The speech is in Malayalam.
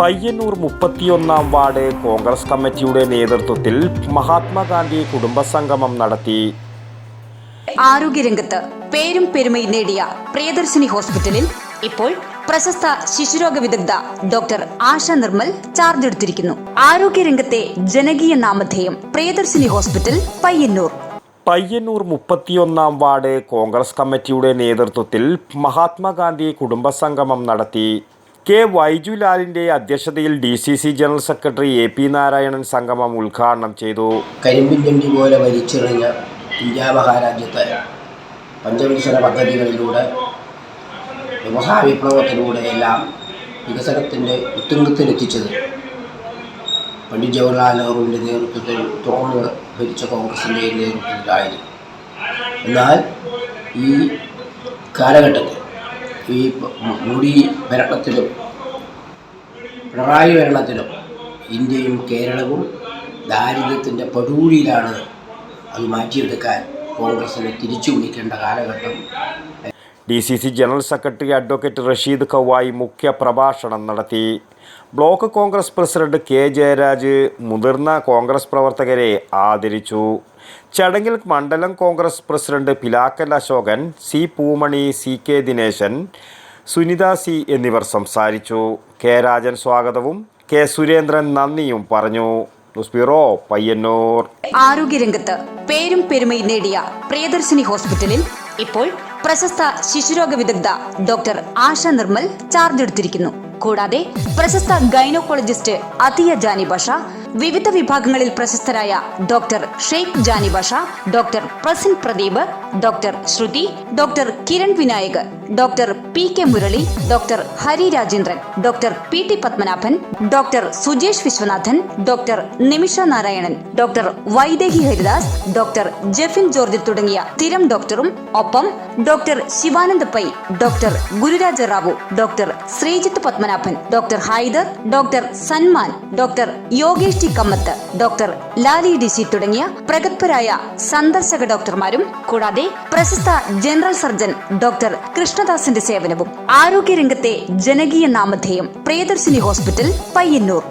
പയ്യന്നൂർ 31-ാം വാർഡ് കോൺഗ്രസ് കമ്മിറ്റിയുടെ നേതൃത്വത്തിൽ മഹാത്മാഗാന്ധി കുടുംബസംഗമം നടത്തി. ആരോഗ്യരംഗത്ത് പേരും പെരുമയും നേടിയ പ്രിയദർശിനി ഹോസ്പിറ്റലിൽ ഇപ്പോൾ പ്രശസ്ത ശിശുരോഗ വിദഗ്ധ ഡോക്ടർ ആശ നിർമ്മൽ ചാർജ് എടുത്തിരിക്കുന്നു. ആരോഗ്യരംഗത്തെ ജനകീയ നാമധേയം പ്രിയദർശിനി ഹോസ്പിറ്റൽ പയ്യന്നൂർ. പയ്യന്നൂർ 31-ാം വാർഡ് കോൺഗ്രസ് കമ്മിറ്റിയുടെ നേതൃത്വത്തിൽ മഹാത്മാഗാന്ധി കുടുംബസംഗമം നടത്തി. കെ വൈജുലാലിന്റെ അധ്യക്ഷതയിൽ DCC general secretary AP Narayanan സംഗമം ഉദ്ഘാടനം ചെയ്തു. കരിമ്പിൻ ചെണ്ടി പോലെ വലിച്ചെറിഞ്ഞ ഇന്ത്യ മഹാരാജ്യത്തെ പഞ്ചവത്സര പദ്ധതികളിലൂടെ വ്യവസായ വിപ്ലവത്തിലൂടെ എല്ലാം വികസനത്തിൻ്റെ ഉത്തുംഗത്തിലെത്തിച്ചത് പണ്ഡിറ്റ് ജവഹർലാൽ നെഹ്റുവിൻ്റെ നേതൃത്വത്തിൽ തുടർന്ന് ഭരിച്ച കോൺഗ്രസിൻ്റെ നേതൃത്വത്തിലായിരുന്നു. എന്നാൽ ഈ കാലഘട്ടത്തിൽ ഈ മോഡി ഭരണത്തിലും പിണറായി ഭരണത്തിലും ഇന്ത്യയും കേരളവും ദാരിദ്ര്യത്തിൻ്റെ പടുകുഴിയിലാണ്. അത് മാറ്റിയെടുക്കാൻ കോൺഗ്രസിനെ തിരിച്ചു വിളിക്കേണ്ട കാലഘട്ടം. DCC general secretary advocate Rasheed Kavayi മുഖ്യ പ്രഭാഷണം നടത്തി. Block Congress president K Jayaraj മുതിർന്ന കോൺഗ്രസ് പ്രവർത്തകരെ ആദരിച്ചു. ചടങ്ങിൽ മണ്ഡലം Congress president Pilakkal Ashokan, C Poomani, CK Dineshan, Sunitha C എന്നിവർ സംസാരിച്ചു. K രാജൻ സ്വാഗതവും K സുരേന്ദ്രൻ നന്ദിയും പറഞ്ഞു. News bureau, Payyannur. ആരോഗ്യരംഗത്ത് പേരും പെരുമയും നേടിയ പ്രിയദർശിനി ഹോസ്പിറ്റലിൽ ഇപ്പോൾ പ്രശസ്ത ശിശുരോഗ വിദഗ്ധ ഡോക്ടർ ആശ നിർമ്മൽ ചാർജ് എടുത്തിരിക്കുന്നു. കൂടാതെ പ്രശസ്ത ഗൈനക്കോളജിസ്റ്റ് അതിയ ജാനി ഭാഷ, വിവിധ വിഭാഗങ്ങളിൽ പ്രശസ്തരായ doctor Sheikh Jani Bhasha, doctor Prasin Pradeep, doctor Shruti, doctor Kiran Vinayak, doctor PK Murali, doctor Hari Rajendran, doctor PT Padmanabhan, doctor Sujesh Viswanathan, doctor Nimisha Narayanan, doctor Vaidehi Haridas, doctor Jefin George തുടങ്ങിയ സ്ഥിരം ഡോക്ടറും ഒപ്പം doctor Shivananda Pai, doctor Gururaja Rao, doctor Sreejith Padmanabhan, doctor Haider, doctor Sanman, doctor Yogesh T Kamath, doctor Lali DC തുടങ്ങിയ പ്രഗത്ഭരായ സന്ദർശക ഡോക്ടർമാരും കൂടാതെ പ്രശസ്ത ജനറൽ സർജൻ ഡോക്ടർ കൃഷ്ണദാസിന്റെ സേവനവും. ആരോഗ്യരംഗത്തെ ജനകീയ നാമധേയം പ്രിയദർശിനി ഹോസ്പിറ്റൽ പയ്യന്നൂർ.